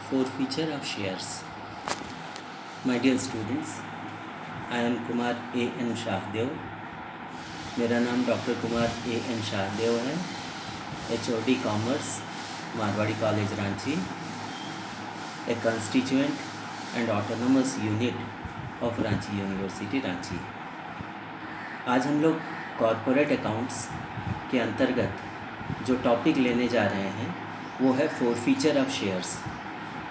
Forfeiture of shares. My dear students, I am Kumar A.N. Shahdeo. मेरा नाम doctor Kumar A.N. Shahdeo है, HOD commerce, Marwari college Ranchi, A constituent and autonomous unit of Ranchi university Ranchi. आज हम लोग corporate accounts के अंतर्गत जो टॉपिक लेने जा रहे हैं वो है फोरफीचर ऑफ शेयर्स,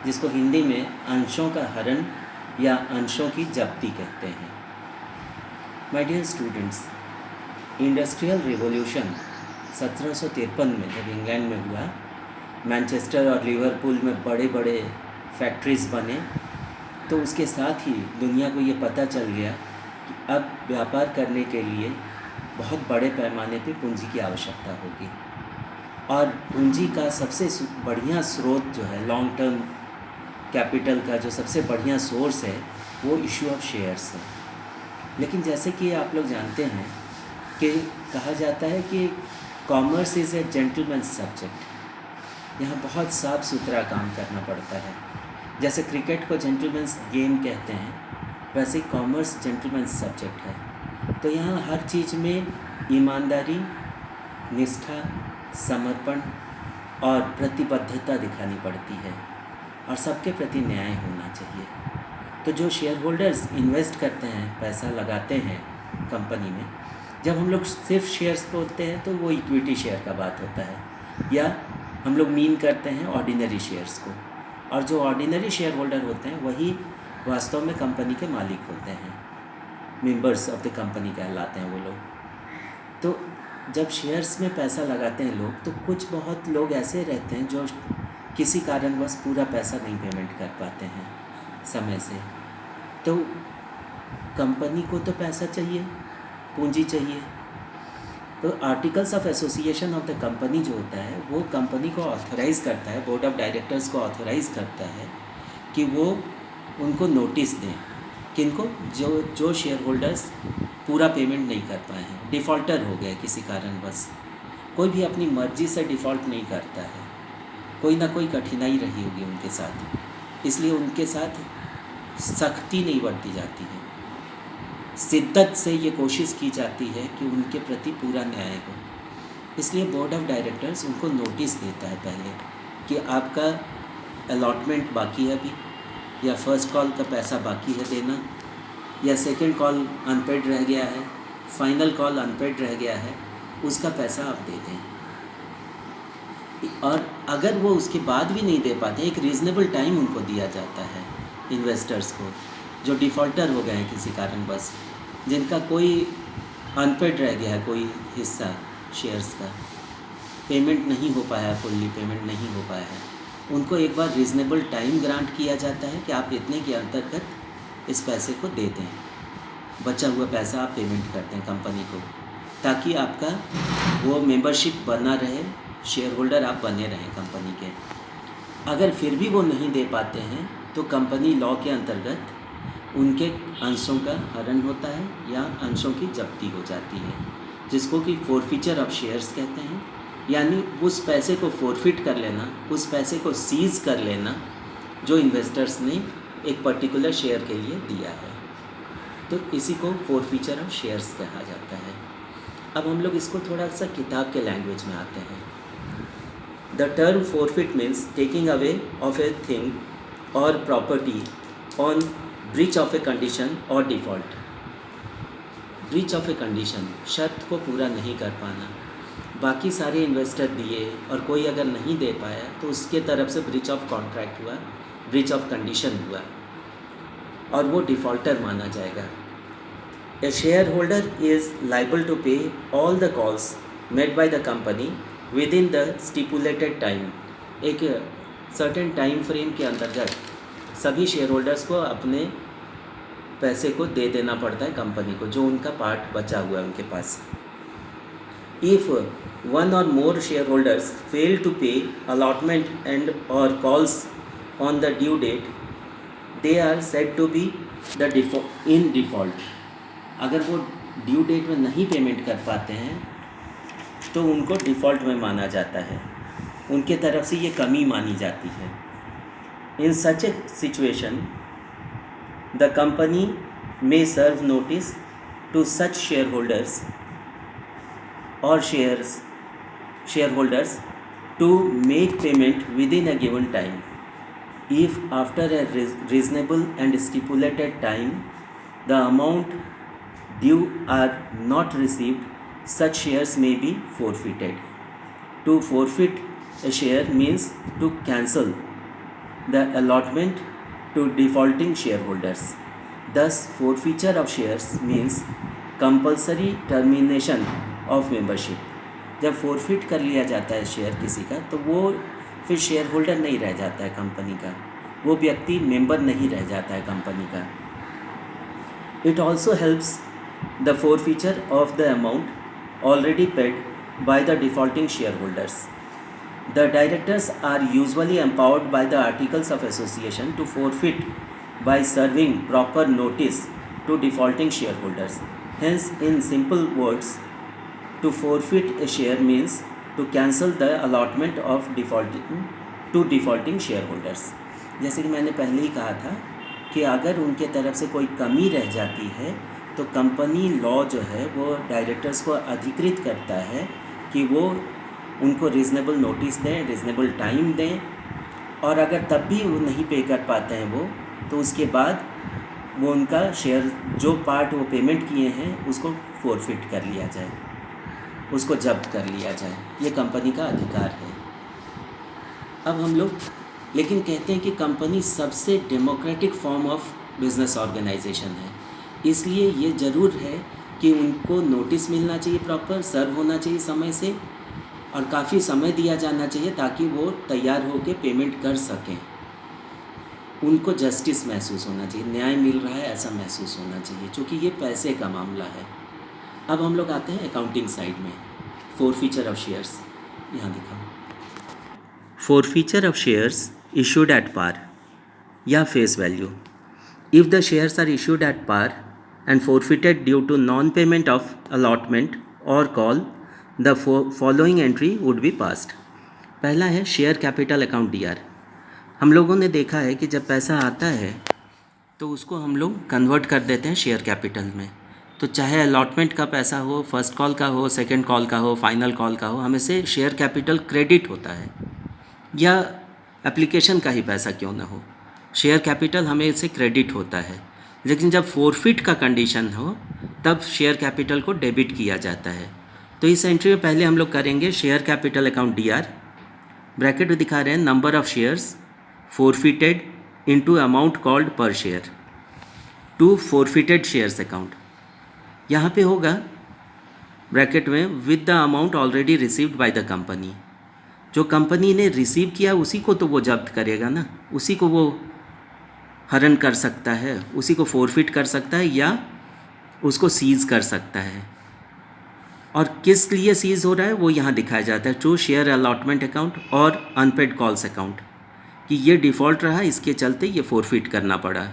जिसको हिंदी में अंशों का हरण या अंशों की जब्ती कहते हैं। My dear students, industrial revolution 1753 में जब इंग्लैंड में हुआ, मैनचेस्टर और लिवरपूल में बड़े बड़े फैक्ट्रीज़ बने, तो उसके साथ ही दुनिया को ये पता चल गया कि अब व्यापार करने के लिए बहुत बड़े पैमाने पे पूंजी की आवश्यकता होगी, और पूंजी का सबसे बढ़िया स्रोत जो है, लॉन्ग टर्म कैपिटल का जो सबसे बढ़िया सोर्स है, वो इशू ऑफ शेयर्स है। लेकिन जैसे कि आप लोग जानते हैं कि कहा जाता है कि commerce is a gentleman subject. यहाँ बहुत साफ सुथरा काम करना पड़ता है। जैसे क्रिकेट को जेंटलमैन्स गेम कहते हैं, वैसे कॉमर्स जेंटलमैन सब्जेक्ट है। तो यहाँ हर चीज़ में ईमानदारी, निष्ठा, समर्पण और प्रतिबद्धता दिखानी पड़ती है, और सबके प्रति न्याय होना चाहिए। तो जो शेयर होल्डर्स इन्वेस्ट करते हैं, पैसा लगाते हैं कंपनी में, जब हम लोग सिर्फ शेयर्स बोलते हैं तो वो इक्विटी शेयर का बात होता है, या हम लोग मीन करते हैं ऑर्डिनरी शेयर्स को। और जो ऑर्डिनरी शेयर होल्डर होते हैं वही वास्तव में कंपनी के मालिक होते हैं, मेंबर्स ऑफ द कंपनी कहलाते हैं वो लोग। तो जब शेयर्स में पैसा लगाते हैं लोग, तो कुछ बहुत लोग ऐसे रहते हैं जो किसी कारणवश पूरा पैसा नहीं पेमेंट कर पाते हैं समय से। तो कंपनी को तो पैसा चाहिए, पूंजी चाहिए। तो articles of association of the company जो होता है, वो कंपनी को ऑथराइज़ करता है, बोर्ड ऑफ डायरेक्टर्स को ऑथराइज़ करता है कि वो उनको नोटिस दें, किनको, जो शेयर होल्डर्स पूरा पेमेंट नहीं कर पाए हैं, डिफ़ॉल्टर हो गए किसी कारणवश। कोई भी अपनी मर्ज़ी से डिफ़ॉल्ट नहीं करता है, कोई ना कोई कठिनाई रही होगी उनके साथ, इसलिए उनके साथ सख्ती नहीं बरती जाती है। शिद्दत से ये कोशिश की जाती है कि उनके प्रति पूरा न्याय हो। इसलिए बोर्ड ऑफ डायरेक्टर्स उनको नोटिस देता है पहले कि आपका अलॉटमेंट बाकी है अभी, या फर्स्ट कॉल का पैसा बाकी है देना, या सेकंड कॉल अनपेड रह गया है, फाइनल कॉल अनपेड रह गया है, उसका पैसा आप दे दें। और अगर वो उसके बाद भी नहीं दे पाते, एक रीज़नेबल टाइम उनको दिया जाता है इन्वेस्टर्स को, जो डिफ़ॉल्टर हो गए हैं किसी कारणवश, जिनका कोई अनपेड रह गया है, कोई हिस्सा शेयर्स का पेमेंट नहीं हो पाया, फुल्ली पेमेंट नहीं हो पाया है, उनको एक बार रीज़नेबल टाइम ग्रांट किया जाता है कि आप इतने के अंतर्गत इस पैसे को दे दें, बचा हुआ पैसा आप पेमेंट करते हैं कंपनी को, ताकि आपका वो मेंबरशिप बना रहे, शेयर होल्डर आप बने रहें कंपनी के। अगर फिर भी वो नहीं दे पाते हैं तो कंपनी लॉ के अंतर्गत उनके अंशों का हरण होता है या अंशों की जब्ती हो जाती है, जिसको कि फोरफीचर ऑफ शेयर्स कहते हैं। यानी उस पैसे को फोरफिट कर लेना, उस पैसे को सीज़ कर लेना जो इन्वेस्टर्स ने एक पर्टिकुलर शेयर के लिए दिया है। तो इसी को फोरफीचर ऑफ शेयर्स कहा जाता है। अब हम लोग इसको थोड़ा सा किताब के लैंग्वेज में आते हैं। The term forfeit means taking away of a thing or property on breach of a condition or default. Breach of a condition, शर्त को पूरा नहीं कर पाना। बाकी सारे इन्वेस्टर दिए और कोई अगर नहीं दे पाया तो उसके तरफ से ब्रीच ऑफ कॉन्ट्रैक्ट हुआ, ब्रीच ऑफ कंडीशन हुआ, और वो डिफ़ॉल्टर माना जाएगा। A shareholder is liable to pay all the calls made by the company within the stipulated time. एक सर्टेन टाइम फ्रेम के अंतर्गत सभी शेयर होल्डर्स को अपने पैसे को दे देना पड़ता है कंपनी को, जो उनका पार्ट बचा हुआ है उनके पास। If one or more shareholders fail to pay allotment and or calls on the due date, they are said to be in default. अगर वो ड्यू डेट में नहीं पेमेंट कर पाते हैं तो उनको डिफ़ॉल्ट में माना जाता है, उनके तरफ से ये कमी मानी जाती है। In such a situation, the company may serve notice to such shareholders or shareholders to make payment within a given time. If after a reasonable and stipulated time the amount due are not received, such shares may be forfeited. To forfeit a share means to cancel the allotment to defaulting shareholders. Thus, forfeiture of shares means compulsory termination of membership. जब forfeit कर लिया जाता है share किसी का, तो वो फिर शेयर होल्डर नहीं रह जाता है कंपनी का, वो व्यक्ति मेंबर नहीं रह जाता है कंपनी का. It also helps the forfeiture of the amount already paid by the defaulting shareholders. The directors are usually empowered by the Articles of Association to forfeit by serving proper notice to defaulting shareholders. Hence, in simple words, to forfeit a share means to cancel the allotment of defaulting shareholders. जैसे कि मैंने पहले ही कहा था कि अगर उनके तरफ से कोई कमी रह जाती है तो कंपनी लॉ जो है वो डायरेक्टर्स को अधिकृत करता है कि वो उनको रीज़नेबल नोटिस दें, रीज़नेबल टाइम दें, और अगर तब भी वो नहीं पे कर पाते हैं वो, तो उसके बाद वो उनका शेयर जो पार्ट वो पेमेंट किए हैं उसको फोरफिट कर लिया जाए, उसको जब्त कर लिया जाए. ये कंपनी का अधिकार है. अब हम लोग लेकिन कहते हैं कि कंपनी सबसे democratic form of business organisation है, इसलिए ये ज़रूर है कि उनको नोटिस मिलना चाहिए, प्रॉपर सर्व होना चाहिए समय से, और काफ़ी समय दिया जाना चाहिए ताकि वो तैयार होकर पेमेंट कर सकें. उनको जस्टिस महसूस होना चाहिए, न्याय मिल रहा है ऐसा महसूस होना चाहिए, क्योंकि ये पैसे का मामला है. अब हम लोग आते हैं अकाउंटिंग साइड में. फोरफीचर ऑफ शेयर्स यहाँ दिखाओ. Forfeiture of shares issued at par या face value. If the shares are issued at par and forfeited due to non-payment of allotment or call, the following entry would be passed. पहला है share capital account DR. हम लोगों ने देखा है कि जब पैसा आता है तो उसको हम लोग कन्वर्ट कर देते हैं शेयर कैपिटल में. तो चाहे अलॉटमेंट का पैसा हो, फर्स्ट कॉल का हो, सेकेंड कॉल का हो, फाइनल कॉल का हो, हमें से शेयर कैपिटल क्रेडिट होता है, या एप्लीकेशन का ही पैसा क्यों ना हो, शेयर कैपिटल हमें इससे क्रेडिट होता है. लेकिन जब फोरफिट का कंडीशन हो तब शेयर कैपिटल को डेबिट किया जाता है. तो इस एंट्री में पहले हम लोग करेंगे share capital account DR, bracket में दिखा रहे हैं number of shares forfeited into amount called per share to forfeited shares account. यहाँ पे होगा ब्रैकेट में with the amount already received by the company. जो कंपनी ने रिसीव किया उसी को तो वो जब्त करेगा ना, उसी को वो हरण कर सकता है, उसी को फोरफिट कर सकता है या उसको सीज़ कर सकता है. और किस लिए सीज़ हो रहा है वो यहाँ दिखाया जाता है, टू शेयर अलॉटमेंट अकाउंट और अनपेड कॉल्स अकाउंट, कि ये डिफ़ॉल्ट रहा इसके चलते ये फोरफिट करना पड़ा.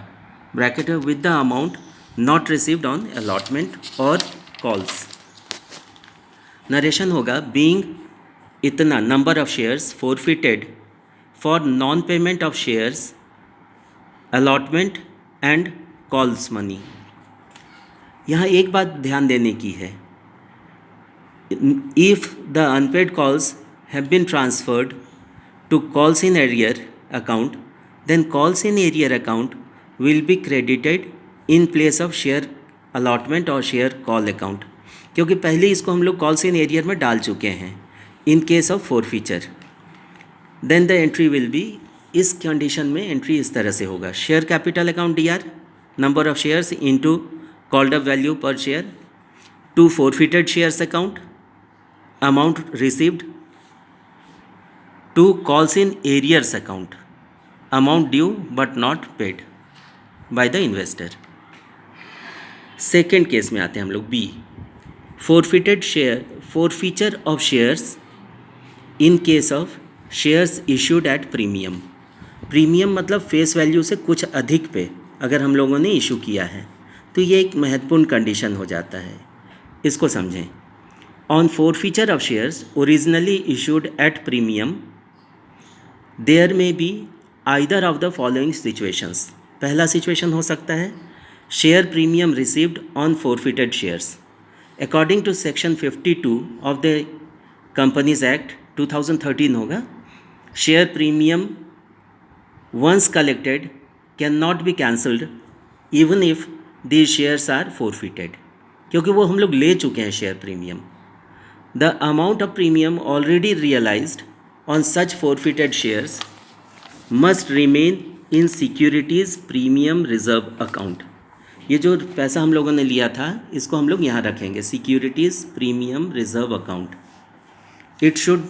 ब्रैकेट है with the amount not received on allotment और कॉल्स. नरेशन होगा बीइंग इतना number of shares forfeited for non payment of shares allotment and calls money. यहाँ एक बात ध्यान देने की है, if the unpaid calls have been transferred to calls in arrear account, then calls in arrear account will be credited in place of share allotment और share call account, क्योंकि पहले इसको हम लोग कॉल्स इन एरियर में डाल चुके हैं. In case of forfeiture then the entry will be, इस कंडीशन में एंट्री इस तरह से होगा, share capital account DR number of shares into called up value per share to forfeited shares account amount received to calls in arrears account amount due but not paid by the investor. Second case में आते हैं हम लोग B, forfeited share forfeiture of shares in case of shares issued at premium. Premium मतलब face value से कुछ अधिक पे अगर हम लोगों ने इशू किया है तो ये एक महत्वपूर्ण कंडीशन हो जाता है, इसको समझें. On forfeiture of shares originally issued at premium there may be either of the following situations. पहला सिचुएशन हो सकता है share premium received on forfeited shares according to section 52 of the Companies Act 2013 होगा। Share premium once collected can not be cancelled even if these shares are forfeited, क्योंकि वो हम लोग ले चुके हैं share premium. The amount of premium already realised on such forfeited shares must remain in securities premium reserve account. ये जो पैसा हम लोगों ने लिया था इसको हम लोग यहाँ रखेंगे, securities premium reserve account. It should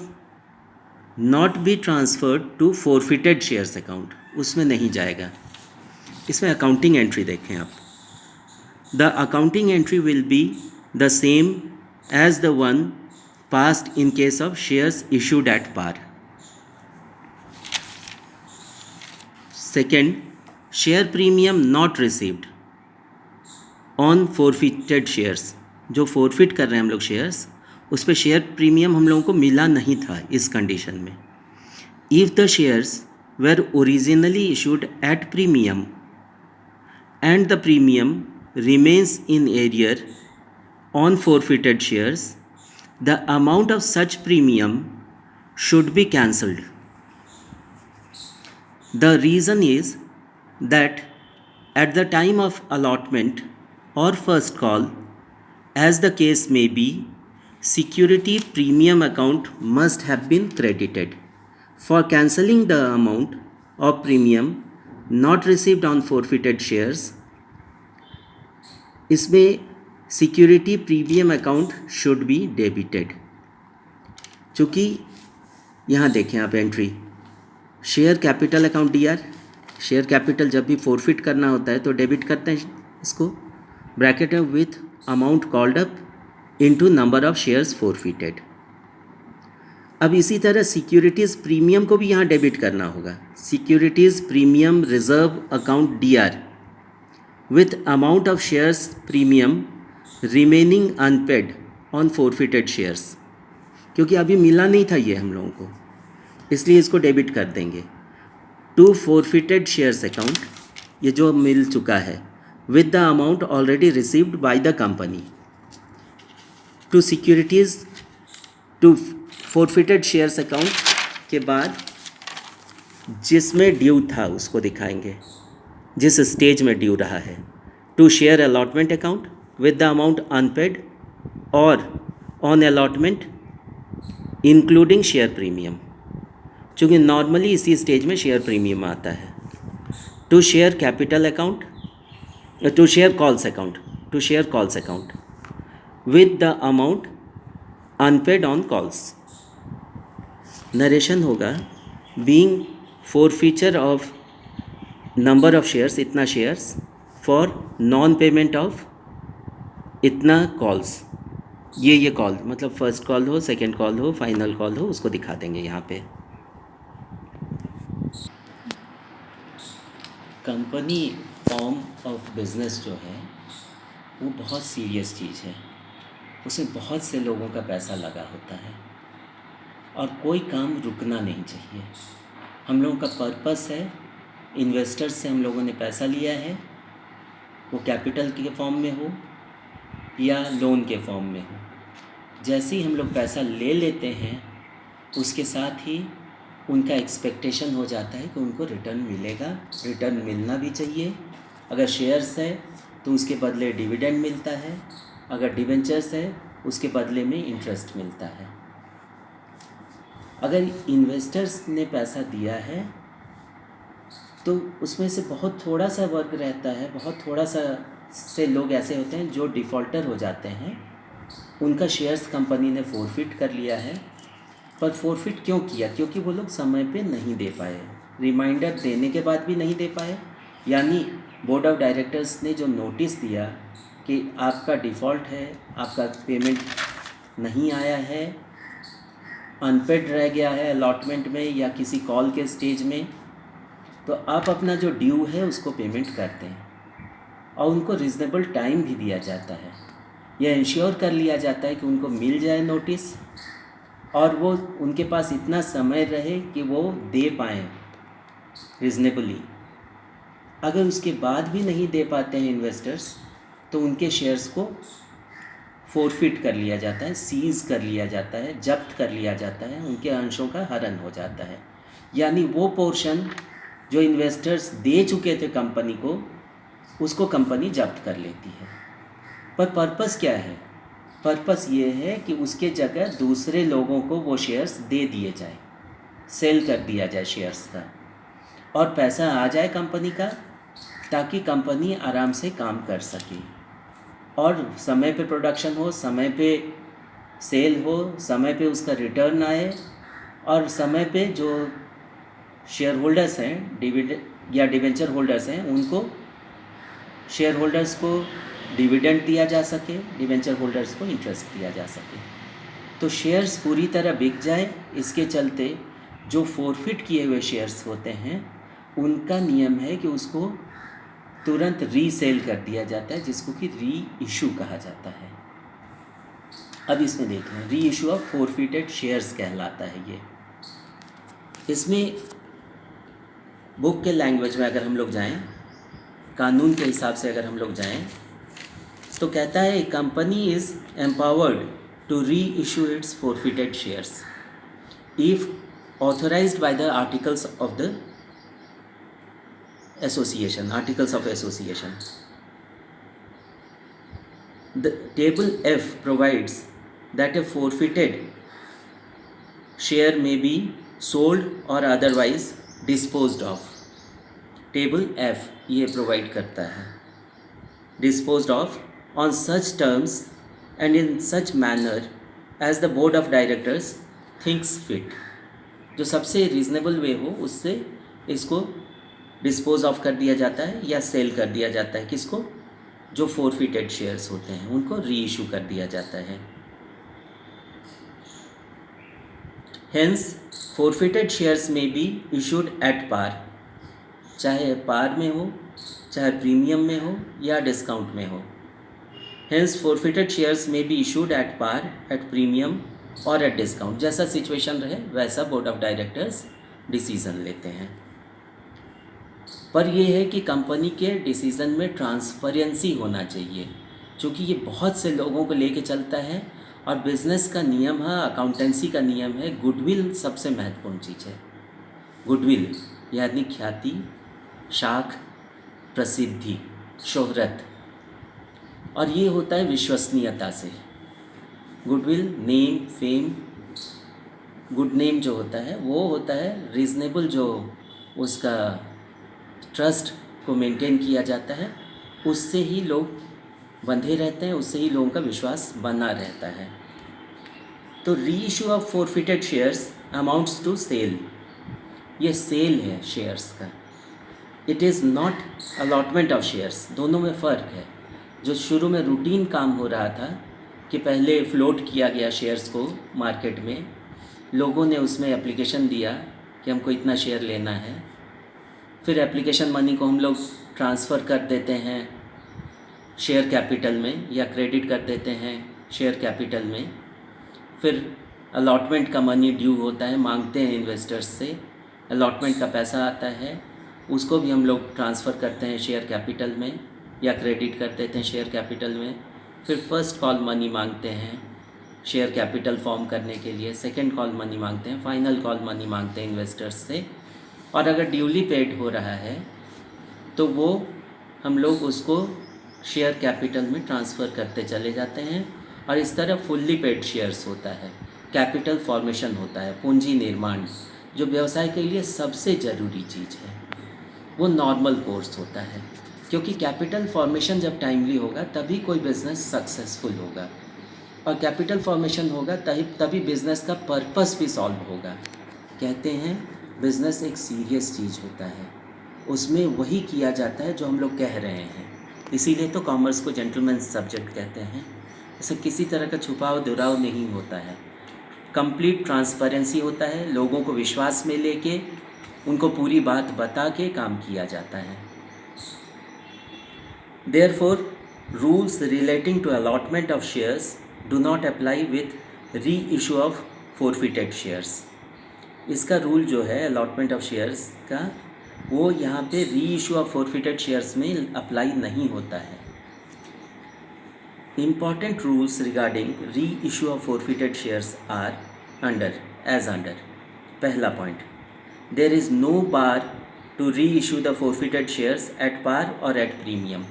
not be transferred to forfeited shares account, उसमें नहीं जाएगा। इसमें अकाउंटिंग एंट्री देखें आप। The accounting entry will be the same as the one passed in case of shares issued at par. Second, share premium not received on forfeited shares. जो forfeit कर रहे हैं हम लोग शेयर्स, उस पर शेयर प्रीमियम हम लोगों को मिला नहीं था इस कंडीशन में। If the shares were originally issued at premium and the premium remains in arrear on forfeited shares, the amount of such premium should be cancelled. The reason is that at the time of allotment or first call, as the case may be, security premium account must have been credited. For cancelling the amount of premium not received on forfeited shares, इसमें security premium account should be debited। चूँकि यहाँ देखें आप entry share capital account DR, share capital जब भी forfeit करना होता है तो डेबिट करते हैं इसको, ब्रैकेट है with amount called up into number of shares forfeited. अब इसी तरह सिक्योरिटीज़ प्रीमियम को भी यहाँ डेबिट करना होगा, securities premium reserve account DR with amount of shares premium remaining unpaid on forfeited shares, क्योंकि अभी मिला नहीं था ये हम लोगों को, इसलिए इसको डेबिट कर देंगे टू फोरफिटेड शेयर्स अकाउंट, ये जो मिल चुका है, with the amount already received by the company to securities to forfeited shares account के बाद जिसमें ड्यू था उसको दिखाएंगे, जिस स्टेज में ड्यू रहा है, to share allotment account with the amount unpaid और on allotment including share premium, चूँकि नॉर्मली इसी स्टेज में शेयर प्रीमियम आता है। To share capital account, to share calls account, to share calls account with the amount unpaid on calls. Narration होगा being forfeiture of number of shares, इतना shares, for non payment of इतना calls. ये call मतलब first call हो, second call हो, final call हो, उसको दिखा देंगे यहाँ पे। कंपनी फॉर्म ऑफ बिज़नेस जो है वो बहुत सीरियस चीज़ है, उसमें बहुत से लोगों का पैसा लगा होता है और कोई काम रुकना नहीं चाहिए। हम लोगों का पर्पस है, इन्वेस्टर्स से हम लोगों ने पैसा लिया है, वो कैपिटल के फॉर्म में हो या लोन के फॉर्म में हो। जैसे ही हम लोग पैसा ले लेते हैं उसके साथ ही उनका एक्सपेक्टेशन हो जाता है कि उनको रिटर्न मिलेगा, रिटर्न मिलना भी चाहिए। अगर शेयर्स है तो उसके बदले डिविडेंड मिलता है, अगर डिवेंचर्स है उसके बदले में इंटरेस्ट मिलता है। अगर इन्वेस्टर्स ने पैसा दिया है तो उसमें से बहुत थोड़ा सा वर्क रहता है, बहुत थोड़ा सा से लोग ऐसे होते हैं जो डिफ़ॉल्टर हो जाते हैं, उनका शेयर्स कंपनी ने फोरफिट कर लिया है। पर फोरफिट क्यों किया? क्योंकि वो लोग समय पे नहीं दे पाए, रिमाइंडर देने के बाद भी नहीं दे पाए, यानी बोर्ड ऑफ डायरेक्टर्स ने जो नोटिस दिया कि आपका डिफ़ॉल्ट है, आपका पेमेंट नहीं आया है, अनपेड रह गया है अलॉटमेंट में या किसी कॉल के स्टेज में, तो आप अपना जो ड्यू है उसको पेमेंट करते हैं और उनको रीज़नेबल टाइम भी दिया जाता है। यह इंश्योर कर लिया जाता है कि उनको मिल जाए नोटिस और वो उनके पास इतना समय रहे कि वो दे पाएँ। रिजनेबली। अगर उसके बाद भी नहीं दे पाते हैं इन्वेस्टर्स, तो उनके शेयर्स को फोरफिट कर लिया जाता है, सीज़ कर लिया जाता है, जब्त कर लिया जाता है, उनके अंशों का हरण हो जाता है। यानी वो पोर्शन जो इन्वेस्टर्स दे चुके थे कंपनी को, उसको कंपनी जब्त कर लेती है। पर पर्पस क्या है? पर्पस ये है कि उसके जगह दूसरे लोगों को वो शेयर्स दे दिए जाए, सेल कर दिया जाए शेयर्स का, और पैसा आ जाए कंपनी का, ताकि कंपनी आराम से काम कर सके और समय पे प्रोडक्शन हो, समय पे सेल हो, समय पे उसका रिटर्न आए, और समय पे जो शेयर होल्डर्स हैं, डिविडेंड या डिवेंचर होल्डर्स हैं, उनको शेयर होल्डर्स को डिविडेंड दिया जा सके, डिवेंचर होल्डर्स को इंटरेस्ट दिया जा सके। तो शेयर्स पूरी तरह बिक जाए, इसके चलते जो फोरफिट किए हुए शेयर्स होते हैं उनका नियम है कि उसको तुरंत रीसेल कर दिया जाता है, जिसको कि री इशू कहा जाता है। अब इसमें देख लें, री इशू ऑफ फोरफिटेड शेयर्स कहलाता है ये। इसमें बुक के लैंग्वेज में अगर हम लोग जाएं, कानून के हिसाब से अगर हम लोग जाएं, तो कहता है company is empowered to reissue its forfeited shares if authorised by the articles of the association, articles of association. The table F provides that a forfeited share may be sold or otherwise disposed of. Table F ये provide करता है, disposed of on such terms and in such manner as the board of directors thinks fit. जो सबसे reasonable वे हो उससे इसको dispose of कर दिया जाता है या सेल कर दिया जाता है। किसको? जो फोरफिटेड शेयर्स होते हैं उनको री इशू कर दिया जाता है। Hence forfeited shares may be issued at पार, चाहे पार में हो, चाहे प्रीमियम में हो या डिस्काउंट में हो। Hence forfeited shares may be issued at par, at premium और एट डिस्काउंट। जैसा सिचुएशन रहे वैसा बोर्ड ऑफ डायरेक्टर्स डिसीज़न लेते हैं। पर यह है कि कंपनी के डिसीज़न में ट्रांसपेरेंसी होना चाहिए, क्योंकि ये बहुत से लोगों को लेके चलता है और बिज़नेस का नियम है, अकाउंटेंसी का नियम है, गुडविल सबसे महत्वपूर्ण चीज़ है। गुडविल यानी ख्याति, शाख, प्रसिद्धि, शोहरत, और ये होता है विश्वसनीयता से। Goodwill, name, fame, good name जो होता है वो होता है रीज़नेबल, जो उसका ट्रस्ट को मेंटेन किया जाता है, उससे ही लोग बंधे रहते हैं, उससे ही लोगों का विश्वास बना रहता है। तो री issue of forfeited shares amounts to sale, ये सेल है शेयर्स का। It is not allotment of shares, दोनों में फ़र्क है। जो शुरू में रूटीन काम हो रहा था कि पहले फ्लोट किया गया शेयर्स को मार्केट में, लोगों ने उसमें एप्लीकेशन दिया कि हमको इतना शेयर लेना है, फिर एप्लीकेशन मनी को हम लोग ट्रांसफ़र कर देते हैं शेयर कैपिटल में या क्रेडिट कर देते हैं शेयर कैपिटल में, फिर अलॉटमेंट का मनी ड्यू होता है, मांगते हैं इन्वेस्टर्स से, अलॉटमेंट का पैसा आता है, उसको भी हम लोग ट्रांसफ़र करते हैं शेयर कैपिटल में या क्रेडिट कर देते हैं शेयर कैपिटल में। फिर फर्स्ट कॉल मनी मांगते हैं शेयर कैपिटल फॉर्म करने के लिए, सेकंड कॉल मनी मांगते हैं, फाइनल कॉल मनी मांगते हैं इन्वेस्टर्स से, और अगर ड्यूली पेड हो रहा है तो वो हम लोग उसको शेयर कैपिटल में ट्रांसफ़र करते चले जाते हैं, और इस तरह फुल्ली पेड शेयर्स होता है, कैपिटल फॉर्मेशन होता है, पूंजी निर्माण, जो व्यवसाय के लिए सबसे ज़रूरी चीज़ है, वो नॉर्मल कोर्स होता है। क्योंकि कैपिटल फॉर्मेशन जब टाइमली होगा तभी कोई बिज़नेस सक्सेसफुल होगा, और कैपिटल फॉर्मेशन होगा तभी बिज़नेस का पर्पस भी सॉल्व होगा। कहते हैं बिज़नेस एक सीरियस चीज़ होता है, उसमें वही किया जाता है जो हम लोग कह रहे हैं, इसीलिए तो कॉमर्स को जेंटलमैन सब्जेक्ट कहते हैं। इसमें किसी तरह का छुपाव दुराव नहीं होता है, कंप्लीट ट्रांसपेरेंसी होता है, लोगों को विश्वास में लेके उनको पूरी बात बता के काम किया जाता है। Therefore rules relating to allotment of shares do not apply with री इशू ऑफ फोरफिटेड शेयर्स। इसका रूल जो है अलॉटमेंट ऑफ शेयर्स का, वो यहाँ पे री इशू ऑफ फोरफिटेड शेयर्स में अप्लाई नहीं होता है। Important rules regarding reissue of forfeited shares are as under. पहला point, there is no bar to reissue the forfeited shares at par or at premium.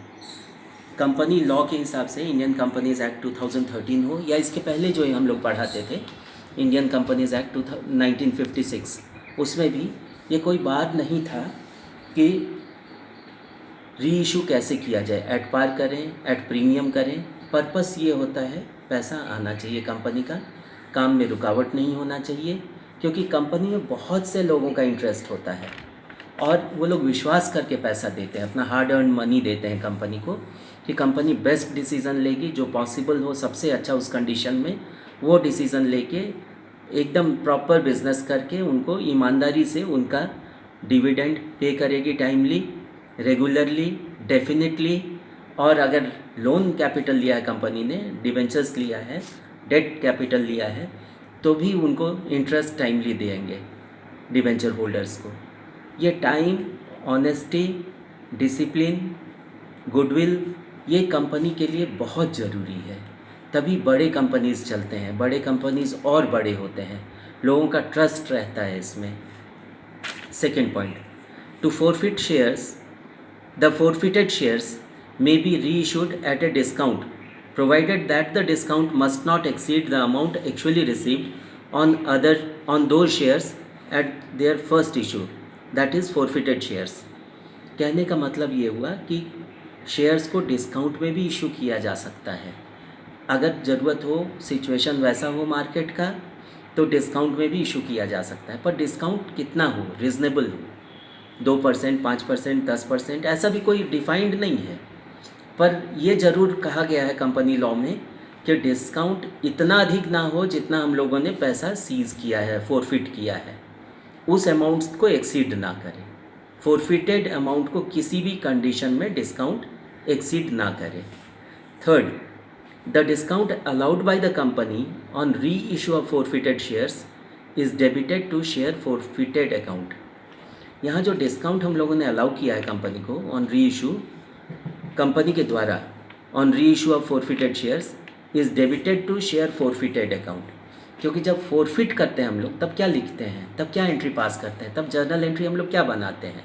Company law के हिसाब से Indian companies Act 2013 हो या इसके पहले जो हम लोग पढ़ाते थे इंडियन कंपनीज एक्ट 1956, उसमें भी ये कोई बार नहीं था कि री इशू कैसे किया जाए, एट पार करें, एट प्रीमियम करें। पर्पस ये होता है पैसा आना चाहिए कंपनी का, काम में रुकावट नहीं होना चाहिए, क्योंकि कंपनी में बहुत से लोगों का इंटरेस्ट होता है और वो लोग विश्वास करके पैसा देते हैं, अपना हार्ड अर्न मनी देते हैं कंपनी को कि कंपनी बेस्ट डिसीज़न लेगी, जो पॉसिबल हो सबसे अच्छा उस कंडीशन में वो डिसीज़न लेके एकदम प्रॉपर बिजनेस करके उनको ईमानदारी से उनका डिविडेंड पे करेगी, टाइमली, रेगुलरली, डेफिनेटली। और अगर लोन कैपिटल लिया है कंपनी ने, डिवेंचर्स लिया है, डेट कैपिटल लिया है, तो भी उनको इंटरेस्ट टाइमली देंगे डिवेंचर होल्डर्स को। ये टाइम, ऑनेस्टी, डिसिप्लिन, गुडविल, ये कंपनी के लिए बहुत ज़रूरी है, तभी बड़े कंपनीज़ चलते हैं, बड़े कंपनीज़ और बड़े होते हैं, लोगों का ट्रस्ट रहता है इसमें। Second point, to forfeit shares, the forfeited shares may be reissued at a discount, provided that the discount must not exceed the amount actually received on those shares at their first issue, that is forfeited shares. कहने का मतलब ये हुआ कि shares को discount में भी issue किया जा सकता है, अगर ज़रूरत हो, सिचुएशन वैसा हो मार्केट का, तो डिस्काउंट में भी इशू किया जा सकता है, पर डिस्काउंट कितना हो, रीज़नेबल हो, 2%, 5%, 10%, ऐसा भी कोई डिफाइंड नहीं है। पर ये ज़रूर कहा गया है कंपनी लॉ में कि डिस्काउंट इतना अधिक ना हो जितना हम लोगों ने पैसा सीज़ किया है, फोरफिट किया है, उस अमाउंट्स को एक्सीड ना करे। फोरफिटेड अमाउंट को किसी भी कंडीशन में डिस्काउंट एक्सीड ना करे। Third, the discount allowed by the company on री issue of forfeited shares is debited to share forfeited account. यहाँ जो डिस्काउंट हम लोगों ने अलाउ किया है कंपनी को ऑन री इशू, कंपनी के द्वारा ऑन री issue of forfeited shares is debited to share forfeited account. क्योंकि जब फोरफिट करते हैं हम लोग, तब क्या लिखते हैं, तब क्या एंट्री पास करते हैं, तब जर्नल एंट्री हम लोग क्या बनाते हैं,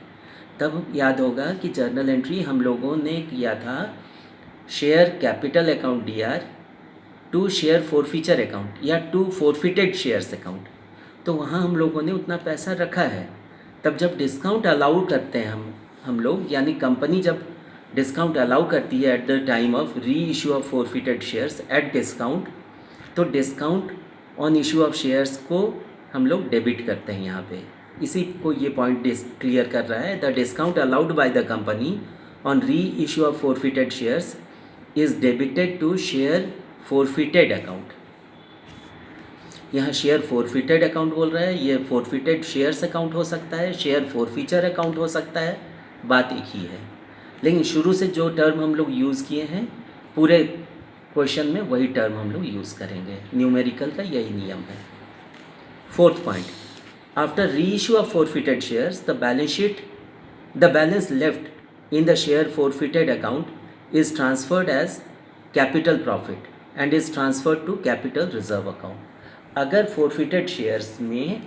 तब याद होगा कि जर्नल एंट्री हम लोगों ने किया था share capital account DR to share forfeiture account या टू फोरफिटेड शेयर्स अकाउंट। तो वहाँ हम लोगों ने उतना पैसा रखा है। तब जब डिस्काउंट अलाउ करते हैं हम लोग, यानी कंपनी जब डिस्काउंट अलाउ करती है at the time of re issue of forfeited shares at discount, तो discount on issue of shares को हम लोग डेबिट करते हैं यहाँ पे। इसी को ये पॉइंट क्लियर कर रहा है, the discount allowed by the company on री issue of forfeited shares is debited to share forfeited account. यहाँ शेयर फोरफिटेड अकाउंट बोल रहा है, ये फोरफिटेड शेयर्स अकाउंट हो सकता है, शेयर फोरफीचर अकाउंट हो सकता है, बात एक ही है। लेकिन शुरू से जो टर्म हम लोग यूज़ किए हैं पूरे क्वेश्चन में वही टर्म हम लोग यूज़ करेंगे, न्यूमेरिकल का यही नियम है। फोर्थ पॉइंट, आफ्टर री issue of forfeited shares the balance left in the share forfeited account is transferred as capital profit and is transferred to capital reserve account. अगर फोरफिटेड शेयर्स में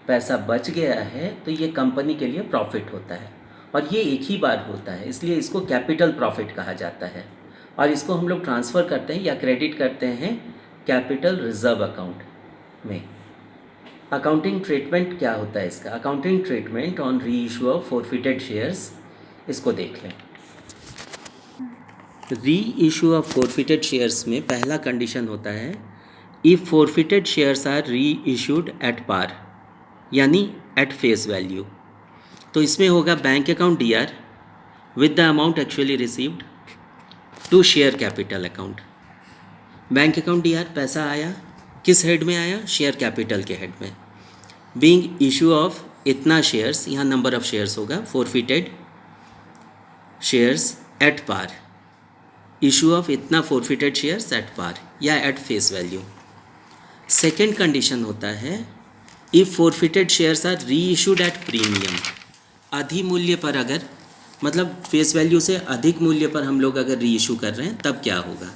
पैसा बच गया है तो ये कंपनी के लिए प्रॉफिट होता है, और ये एक ही बार होता है, इसलिए इसको कैपिटल प्रॉफिट कहा जाता है, और इसको हम लोग ट्रांसफ़र करते हैं या क्रेडिट करते हैं कैपिटल रिजर्व अकाउंट में। अकाउंटिंग ट्रीटमेंट क्या होता है इसका? अकाउंटिंग ट्रीटमेंट ऑन री इशू ऑफ फोरफिटेड शेयर्स, इसको देख लें। री इशू ऑफ फोरफिटेड शेयर्स में पहला कंडीशन होता है, if forfeited shares are reissued at par, यानी एट फेस वैल्यू। तो इसमें होगा bank account DR with the amount actually received to share capital account. Bank account DR पैसा आया, किस हेड में आया? शेयर कैपिटल के हेड में। बीइंग इशू ऑफ इतना शेयर्स, यहाँ नंबर ऑफ शेयर्स होगा, forfeited shares at par, issue of इतना फोरफिटेड शेयर्स एट पार या at face value. Second condition होता है, if forfeited shares are reissued at premium. अधिमूल्य पर अगर मतलब फेस वैल्यू से अधिक मूल्य पर हम लोग अगर री इशू कर रहे हैं तब क्या होगा।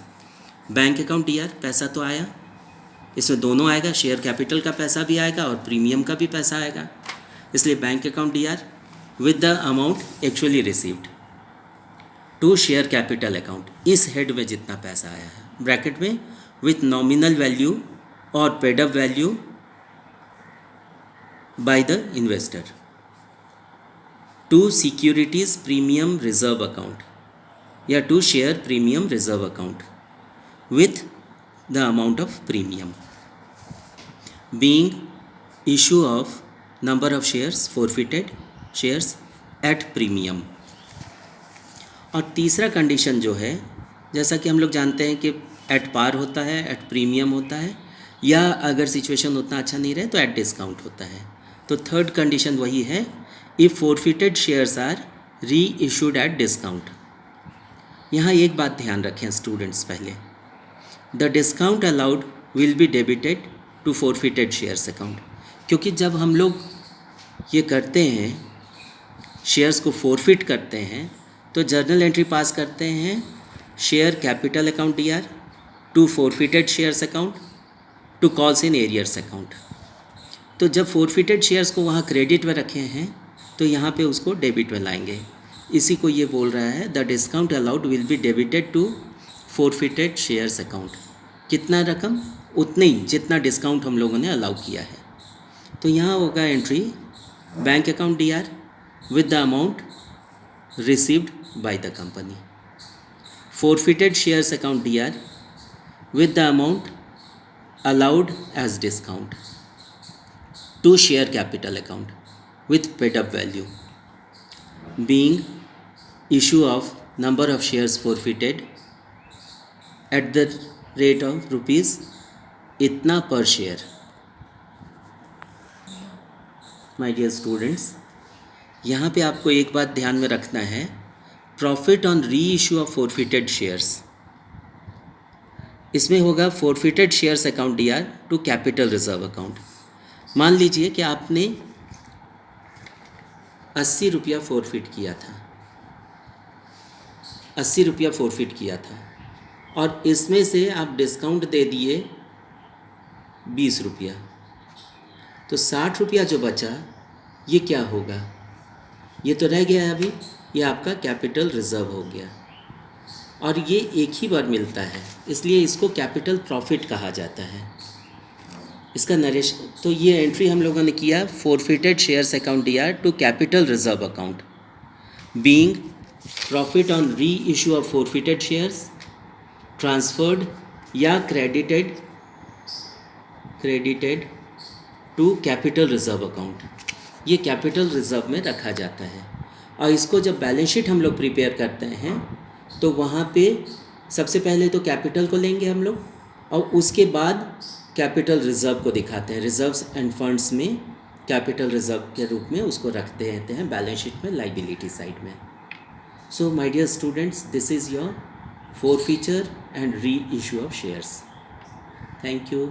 बैंक अकाउंट टीआर पैसा तो आया, इसमें दोनों आएगा, शेयर कैपिटल का पैसा भी आएगा और प्रीमियम का भी पैसा आएगा, इसलिए bank account TR with the amount actually received to share capital account, इस हेड में जितना पैसा आया है ब्रैकेट में विथ नॉमिनल वैल्यू और paid up value by the investor to securities premium reserve account या to share premium reserve account with the amount of premium being issue of number of shares forfeited shares at premium। और तीसरा condition जो है, जैसा कि हम लोग जानते हैं कि एट पार होता है, एट प्रीमियम होता है, या अगर सिचुएशन उतना अच्छा नहीं रहे तो एट डिस्काउंट होता है। तो थर्ड कंडीशन वही है, if forfeited shares are reissued at discount. यहाँ एक बात ध्यान रखें स्टूडेंट्स, पहले the discount allowed will be debited to forfeited shares account, क्योंकि जब हम लोग ये करते हैं, शेयर्स को फोरफिट करते हैं, तो जर्नल एंट्री पास करते हैं share capital account TR to forfeited shares account to calls in arrears account. तो जब फोरफिटेड शेयर्स को वहाँ क्रेडिट में रखे हैं तो यहाँ पे उसको डेबिट में लाएंगे, इसी को ये बोल रहा है the discount allowed will be debited to forfeited shares account. कितना रकम, उतने ही जितना डिस्काउंट हम लोगों ने अलाउ किया है। तो यहाँ होगा entry bank account DR with the amount received by the company, forfeited shares account DR with the amount allowed as discount to share capital account with paid up value being issue of number of shares forfeited at the rate of rupees इतना पर share. My dear students, यहाँ पे आपको एक बात ध्यान में रखना है, प्रॉफिट ऑन री इशू ऑफ फोरफिटेड शेयर्स, इसमें होगा forfeited shares account DR to capital reserve account. मान लीजिए कि आपने 80 रुपया फोरफिट किया था, 80 रुपया फोरफिट किया था, और इसमें से आप डिस्काउंट दे दिए 20 रुपया, तो 60 रुपया जो बचा ये क्या होगा, ये तो रह गया है अभी, ये आपका कैपिटल रिजर्व हो गया, और ये एक ही बार मिलता है, इसलिए इसको कैपिटल प्रॉफिट कहा जाता है। इसका नरेशन, तो ये एंट्री हम लोगों ने किया forfeited shares account DR to capital reserve account being profit on री issue of forfeited shares transferred या credited to capital reserve account, ये कैपिटल रिजर्व में रखा जाता है। और इसको जब बैलेंस शीट हम लोग प्रिपेयर करते हैं तो वहाँ पे सबसे पहले तो कैपिटल को लेंगे हम लोग, और उसके बाद कैपिटल रिजर्व को दिखाते हैं, रिजर्व्स एंड फंड्स में कैपिटल रिजर्व के रूप में उसको रखते रहते हैं बैलेंस शीट में लाइबिलिटी साइड में। So my dear students, this is your forfeiture and reissue of shares. Thank you.